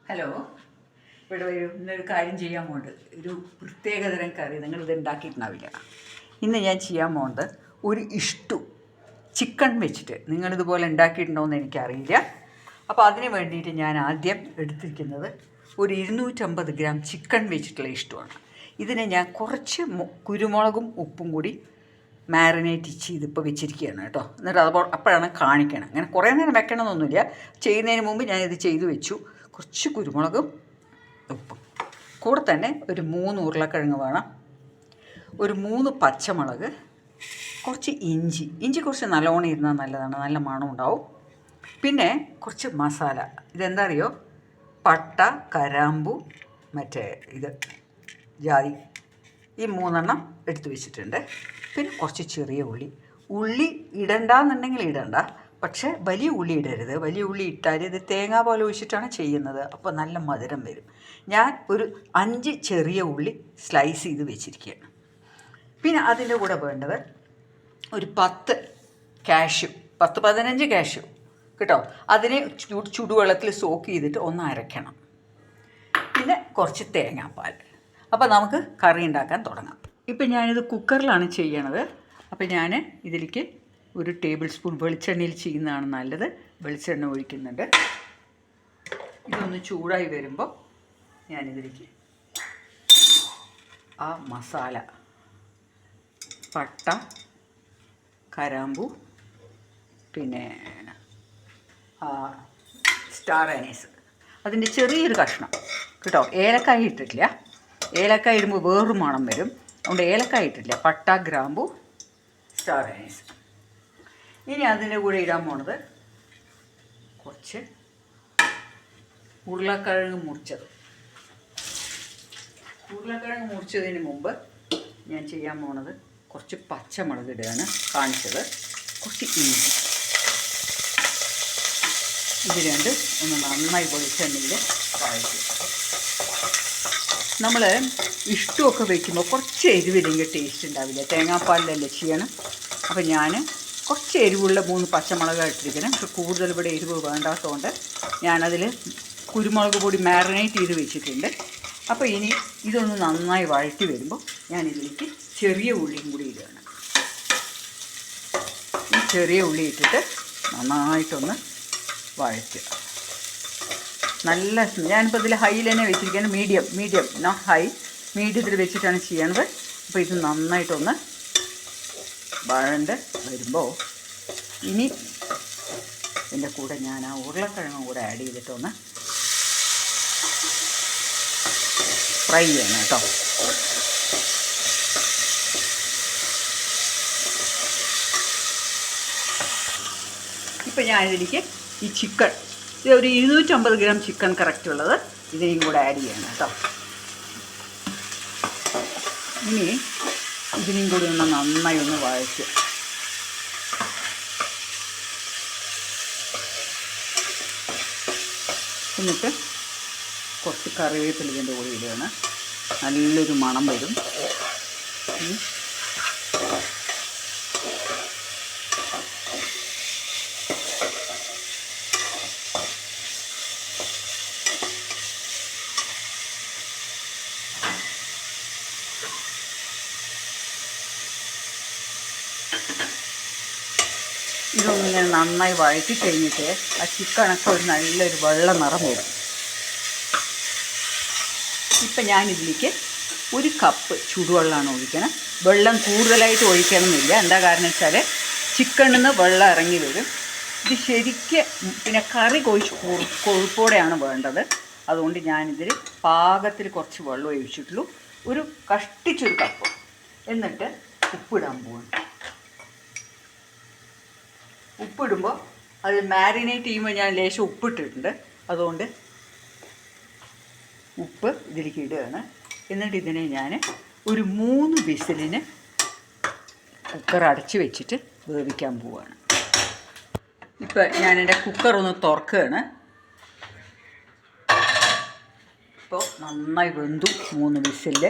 Hello, ഇവിടെ വരൂ. ഇന്നൊരു കാര്യം ചെയ്യാൻ പോകുന്നുണ്ട്. ഒരു പ്രത്യേകതരം കറി നിങ്ങളിത് ഉണ്ടാക്കിയിട്ടുണ്ടാവില്ല. ഇന്ന് ഞാൻ ചെയ്യാൻ പോകുന്നത് ഒരു ഇഷ്ടു ചിക്കൻ വെച്ചിട്ട്. നിങ്ങളിതുപോലെ ഉണ്ടാക്കിയിട്ടുണ്ടോയെന്ന് എനിക്കറിയില്ല. അപ്പോൾ അതിന് വേണ്ടിയിട്ട് ഞാൻ ആദ്യം എടുത്തിരിക്കുന്നത് ഒരു 250 ഗ്രാം ചിക്കൻ വെച്ചിട്ടുള്ള ഇഷ്ടമാണ്. ഇതിനെ ഞാൻ കുറച്ച് കുരുമുളകും ഉപ്പും കൂടി മാരിനേറ്റ് ചെയ്തിപ്പോൾ വെച്ചിരിക്കുകയാണ് കേട്ടോ. എന്നിട്ട് അപ്പോഴാണ് കാണിക്കണം. അങ്ങനെ കുറേ നേരം വെക്കണമെന്നൊന്നുമില്ല. ചെയ്യുന്നതിന് മുമ്പ് ഞാനിത് ചെയ്തു വെച്ചു. കുറച്ച് കുരുമുളകും ഉപ്പും കൂടെ തന്നെ ഒരു 3 ഉരുളക്കിഴങ്ങ് വേണം, ഒരു 3 പച്ചമുളക്, കുറച്ച് ഇഞ്ചി കുറച്ച് നല്ലോണം ഇരുന്നാൽ നല്ലതാണ്, നല്ല മണം ഉണ്ടാവും. പിന്നെ കുറച്ച് മസാല. ഇതെന്താ അറിയോ? പട്ട, കരാമ്പു, മറ്റേ ഇത് ജാതി, ഈ 3 എടുത്ത് വെച്ചിട്ടുണ്ട്. പിന്നെ കുറച്ച് ചെറിയ ഉള്ളി ഇടണ്ടെന്നുണ്ടെങ്കിൽ ഇടണ്ട, പക്ഷേ വലിയ ഉള്ളി ഇടരുത്. വലിയ ഉള്ളി ഇട്ടാൽ ഇത് തേങ്ങ പോലെ ഒഴിച്ചിട്ടാണ് ചെയ്യുന്നത്, അപ്പോൾ നല്ല മധുരം വരും. ഞാൻ ഒരു 5 ചെറിയ ഉള്ളി സ്ലൈസ് ചെയ്ത് വെച്ചിരിക്കുകയാണ്. പിന്നെ അതിൻ്റെ കൂടെ വേണ്ടത് ഒരു 10-15 കാഷ്യൂ കേട്ടോ. അതിനെ ചുടുവെള്ളത്തിൽ സോക്ക് ചെയ്തിട്ട് ഒന്ന് അരയ്ക്കണം. പിന്നെ കുറച്ച് തേങ്ങാപ്പാൽ. അപ്പോൾ നമുക്ക് കറി ഉണ്ടാക്കാൻ തുടങ്ങാം. ഇപ്പം ഞാനിത് കുക്കറിലാണ് ചെയ്യണത്. അപ്പോൾ ഞാൻ ഇതിലേക്ക് ഒരു ടേബിൾ സ്പൂൺ വെളിച്ചെണ്ണയിൽ ചെയ്യുന്നതാണ് നല്ലത്. വെളിച്ചെണ്ണ ഒഴിക്കുന്നുണ്ട്. ഇതൊന്ന് ചൂടായി വരുമ്പോൾ ഞാനിതിലേക്ക് ആ മസാല, പട്ട, കരാമ്പു, പിന്നെ സ്റ്റാർ അനീസ്, അതിൻ്റെ ചെറിയൊരു കഷ്ണം കേട്ടോ. ഏലക്കായ ഇട്ടിട്ടില്ല. ഏലക്കായ ഇടുമ്പോൾ വേറൊരു മണം വരും, അതുകൊണ്ട് ഏലക്കായ ഇട്ടിട്ടില്ല. പട്ട, ഗ്രാമ്പു, സ്റ്റാർ അനീസ്. ഇനി അതിൻ്റെ കൂടെ ഇടാൻ പോണത് കുറച്ച് ഉരുളക്കിഴങ്ങ് മുറിച്ചതിന് മുമ്പ് ഞാൻ ചെയ്യാൻ പോണത് കുറച്ച് പച്ചമുളക് ഇടുകയാണ് കാണിച്ചത്. കുറച്ച് ഇഞ്ചി, ഇത് രണ്ടും ഒന്ന് നന്നായി വെളിച്ചെണ്ണയിൽ വഴറ്റി. നമ്മൾ ഇഷ്ടമൊക്കെ വയ്ക്കുമ്പോൾ കുറച്ച് എരിവില്ലെങ്കിൽ ടേസ്റ്റ് ഉണ്ടാവില്ല. തേങ്ങാപ്പാലിലല്ലേ ചെയ്യണം. അപ്പോൾ ഞാൻ കുറച്ച് എരിവുള്ള 3 പച്ചമുളക് ഇട്ടിരിക്കണം. പക്ഷെ കൂടുതൽ ഇവിടെ എരിവ് വേണ്ടാത്തതുകൊണ്ട് ഞാനതിൽ കുരുമുളക് പൊടി മാരിനേറ്റ് ചെയ്ത് വെച്ചിട്ടുണ്ട്. അപ്പോൾ ഇനി ഇതൊന്ന് നന്നായി വഴറ്റി വരുമ്പോൾ ഞാനിതിലേക്ക് ചെറിയ ഉള്ളിയും കൂടി ഇടുകയാണ്. ഈ ചെറിയ ഉള്ളി ഇട്ടിട്ട് നന്നായിട്ടൊന്ന് വഴറ്റുക. നല്ല ഞാനിപ്പോൾ ഇതിൽ ഹൈയിൽ തന്നെ വെച്ചിരിക്കുകയാണ്. മീഡിയം നോട്ട് ഹൈ, മീഡിയത്തിൽ വെച്ചിട്ടാണ് ചെയ്യണത്. അപ്പോൾ ഇത് നന്നായിട്ടൊന്ന് വഴണ്ട് വരുമ്പോൾ ഇനി ഇതിൻ്റെ കൂടെ ഞാൻ ആ ഉരുളക്കിഴങ്ങും കൂടെ ആഡ് ചെയ്തിട്ടൊന്ന് ഫ്രൈ ചെയ്യണം കേട്ടോ. ഇപ്പം ഞാനിതിലേക്ക് ഈ ചിക്കൻ, ഇത് ഒരു 250 ഗ്രാം ചിക്കൻ കറക്റ്റ് ഉള്ളത്, ഇതിനെയും കൂടെ ആഡ് ചെയ്യണം കേട്ടോ. ഇനി ഇതിനെയും കൂടി ഒന്ന് നന്നായി ഒന്ന് വഴറ്റുക. എന്നിട്ട് കുറച്ച് കറിവേപ്പില ഇതിൻ്റെ കൂടെ ഇടുകയാണ്. നല്ലൊരു മണം വരും. ഇതൊന്നിങ്ങനെ നന്നായി വഴറ്റി കഴിഞ്ഞിട്ട് ആ ചിക്കനൊക്കെ ഒരു നല്ലൊരു വെള്ള നിറം വരും. ഇപ്പം ഞാനിതിലേക്ക് 1 കപ്പ് ചൂടുവെള്ളമാണ് ഒഴിക്കണം. വെള്ളം കൂടുതലായിട്ട് ഒഴിക്കണമെന്നില്ല. എന്താ കാരണം വെച്ചാൽ ചിക്കനിൽ നിന്ന് വെള്ളം ഇറങ്ങി വരും. ഇത് ശരിക്ക് പിന്നെ കറി കൊഴുപ്പോടെയാണ് വേണ്ടത്. അതുകൊണ്ട് ഞാനിതിൽ പാകത്തിൽ കുറച്ച് വെള്ളം ഒഴിച്ചിട്ടുള്ളൂ, ഒരു കഷ്ടിച്ചൊരു കപ്പ്. എന്നിട്ട് ഉപ്പിടാൻ പോവാണ്. ഉപ്പിടുമ്പോൾ അത് മാരിനേറ്റ് ചെയ്യുമ്പോൾ ഞാൻ ലേശം ഉപ്പിട്ടിട്ടുണ്ട്, അതുകൊണ്ട് ഉപ്പ് ഇതിലേക്ക് ഇടുകയാണ്. എന്നിട്ട് ഇതിനെ ഞാൻ ഒരു 3 വിസിലിന് കുക്കർ അടച്ച് വെച്ചിട്ട് വേവിക്കാൻ പോവുകയാണ്. ഇപ്പോൾ ഞാനെൻ്റെ കുക്കറൊന്ന് തുറക്കുകയാണ്. ഇപ്പോൾ നന്നായി വെന്തു 3 വിസിലിൽ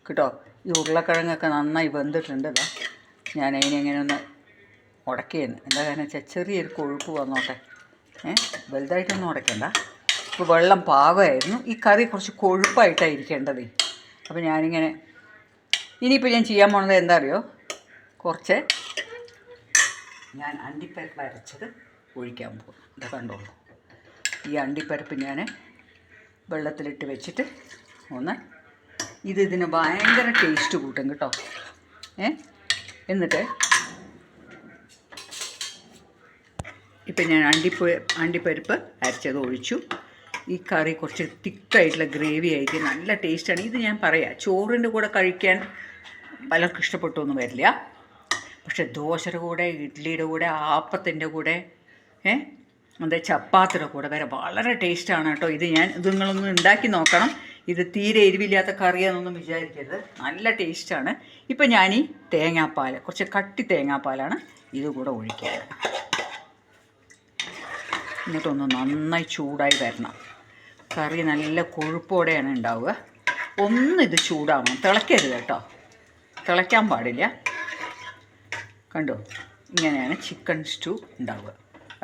കേട്ടോ. ഈ ഉരുളക്കിഴങ്ങൊക്കെ നന്നായി വെന്തിട്ടുണ്ട്. ഞാൻ അതിനെങ്ങനെ ഒന്ന് ഉടക്കുകയാണ്. എന്താ കാരണം വെച്ചാൽ ചെറിയൊരു കൊഴുപ്പ് വന്നോട്ടെ. വലുതായിട്ടൊന്നും ഉടയ്ക്കണ്ട. അപ്പോൾ വെള്ളം പാകമായിരുന്നു. ഈ കറി കുറച്ച് കൊഴുപ്പായിട്ടാണ് ഇരിക്കേണ്ടത്. അപ്പോൾ ഞാനിങ്ങനെ ഇനിയിപ്പോൾ ഞാൻ ചെയ്യാൻ പോണത് എന്താ അറിയോ, കുറച്ച് ഞാൻ അണ്ടിപ്പരിപ്പ് അരച്ചത് ഒഴിക്കാൻ പോകും. ഇത് കണ്ടോളൂ. ഈ അണ്ടിപ്പരിപ്പ് ഞാൻ വെള്ളത്തിലിട്ട് വെച്ചിട്ട് ഒന്ന് ഇതിന് ഭയങ്കര ടേസ്റ്റ് കൂട്ടും കേട്ടോ. എന്നിട്ട് ഇപ്പം ഞാൻ അണ്ടിപ്പരിപ്പ് അരച്ചത് ഒഴിച്ചു. ഈ കറി കുറച്ച് തിക്കായിട്ടുള്ള ഗ്രേവി ആയിട്ട് നല്ല ടേസ്റ്റാണ്. ഇത് ഞാൻ പറയാം, ചോറിൻ്റെ കൂടെ കഴിക്കാൻ പലർക്കും ഇഷ്ടപ്പെട്ടൊന്നും വരില്ല. പക്ഷെ ദോശയുടെ കൂടെ, ഇഡ്ഡലിയുടെ കൂടെ, ആപ്പത്തിൻ്റെ കൂടെ, എന്താ ചപ്പാത്തിയുടെ കൂടെ വരെ വളരെ ടേസ്റ്റാണ് കേട്ടോ. ഇത് നിങ്ങളൊന്ന് ഉണ്ടാക്കി നോക്കണം. ഇത് തീരെ എരിവില്ലാത്ത കറിയാണെന്നൊന്നും വിചാരിക്കരുത്, നല്ല ടേസ്റ്റാണ്. ഇപ്പം ഞാൻ ഈ തേങ്ങാപ്പാൽ, കുറച്ച് കട്ടി തേങ്ങാപ്പാലാണ് ഇത് കൂടെ ഒഴിക്കുക. എന്നിട്ടൊന്ന് നന്നായി ചൂടായി വരണം. കറി നല്ല കൊഴുപ്പോടെയാണ് ഉണ്ടാവുക. ഇത് ചൂടാവണം, തിളയ്ക്കരുത് കേട്ടോ, തിളയ്ക്കാൻ പാടില്ല. കണ്ടോ, ഇങ്ങനെയാണ് ചിക്കൻ സ്റ്റൂ ഉണ്ടാവുക.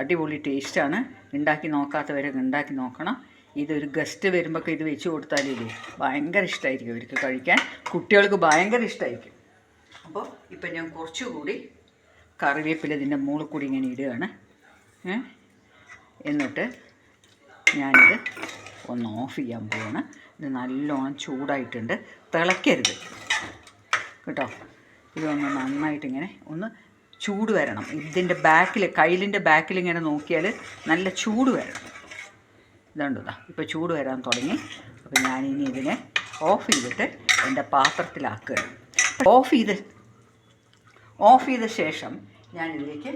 അടിപൊളി ടേസ്റ്റാണ്. ഉണ്ടാക്കി നോക്കാത്തവരൊക്കെ ഉണ്ടാക്കി നോക്കണം. ഇതൊരു ഗസ്റ്റ് വരുമ്പോൾ ഇത് വെച്ച് കൊടുത്താലില്ലേ ഭയങ്കര ഇഷ്ടമായിരിക്കും അവർക്ക് കഴിക്കാൻ. കുട്ടികൾക്ക് ഭയങ്കര ഇഷ്ടമായിരിക്കും. അപ്പോൾ ഇപ്പം ഞാൻ കുറച്ചുകൂടി കറിവേപ്പില ഇതിൻ്റെ മുകളിൽ കൂടി ഇങ്ങനെ ഇടുകയാണ്. എന്നിട്ട് ഞാനിത് ഒന്ന് ഓഫ് ചെയ്യാൻ പോവാണ്. ഇത് നല്ലോണം ചൂടായിട്ടുണ്ട്, തിളയ്ക്കരുത് കേട്ടോ. ഇതൊന്ന് നന്നായിട്ടിങ്ങനെ ഒന്ന് ചൂട് വരണം. ഇതിൻ്റെ ബാക്കിൽ, കയ്യിലിൻ്റെ ബാക്കിൽ ഇങ്ങനെ നോക്കിയാൽ നല്ല ചൂട് വരണം. ഇതുണ്ടോ, ഇപ്പോൾ ചൂട് വരാൻ തുടങ്ങി. അപ്പോൾ ഞാനിനി ഇതിനെ ഓഫ് ചെയ്തിട്ട് എൻ്റെ പാത്രത്തിലാക്കുകയാണ്. ഓഫ് ചെയ്ത ശേഷം ഞാനിതിലേക്ക്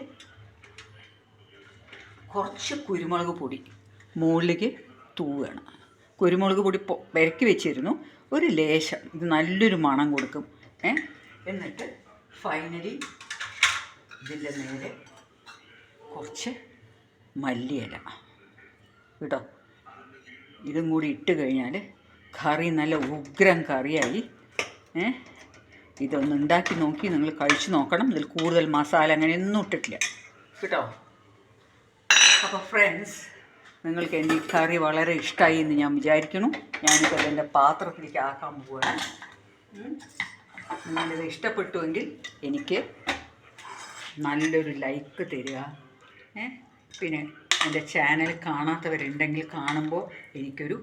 കുറച്ച് കുരുമുളക് പൊടി മുകളിലേക്ക് തൂവുകയാണ്. കുരുമുളക് പൊടി പെരക്കി വെച്ചിരുന്നു, ഒരു ലേശം. ഇത് നല്ലൊരു മണം കൊടുക്കും. എന്നിട്ട് ഫൈനലി ഇതിൻ്റെ നേരെ കുറച്ച് മല്ലിയില കേട്ടോ. ഇതും കൂടി ഇട്ട് കഴിഞ്ഞാൽ കറി നല്ല ഉഗ്രം കറിയായി. ഇതൊന്ന് ഉണ്ടാക്കി നോക്കി നിങ്ങൾ കഴിച്ച് നോക്കണം. ഇതിൽ കൂടുതൽ മസാല അങ്ങനെയൊന്നും ഇട്ടിട്ടില്ല കേട്ടോ. അപ്പോൾ ഫ്രണ്ട്സ്, നിങ്ങൾക്ക് എൻ്റെ ഈ കറി വളരെ ഇഷ്ടമായി എന്ന് ഞാൻ വിചാരിക്കുന്നു. ഞാനിപ്പോൾ എൻ്റെ പാത്രത്തിലേക്ക് ആക്കാൻ പോവുകയാണ്. നിങ്ങളിത് ഇഷ്ടപ്പെട്ടുവെങ്കിൽ എനിക്ക് നല്ലൊരു ലൈക്ക് തരിക. പിന്നെ എൻ്റെ ചാനൽ കാണാത്തവരുണ്ടെങ്കിൽ കാണുമ്പോൾ എനിക്കൊരു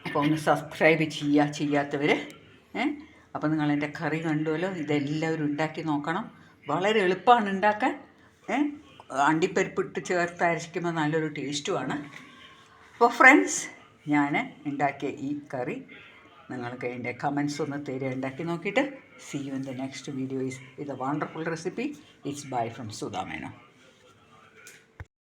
അപ്പോൾ ഒന്ന് സബ്സ്ക്രൈബ് ചെയ്യാത്തവർ. അപ്പോൾ നിങ്ങൾ എൻ്റെ കറി കണ്ടുവല്ലോ. ഇതെല്ലാവരും ഉണ്ടാക്കി നോക്കണം. വളരെ എളുപ്പമാണ് ഉണ്ടാക്കാൻ. അണ്ടിപ്പരിപ്പിട്ട് ചേർത്ത് അരയ്ക്കുമ്പോൾ നല്ലൊരു ടേസ്റ്റുമാണ്. അപ്പോൾ ഫ്രണ്ട്സ്, ഞാൻ ഉണ്ടാക്കിയ ഈ കറി നിങ്ങൾക്ക് എൻ്റെ കമൻസ് ഒന്ന് തരിക, ഉണ്ടാക്കി നോക്കിയിട്ട്. See you in the next video with a wonderful recipe. It's bye from Sudha Meno.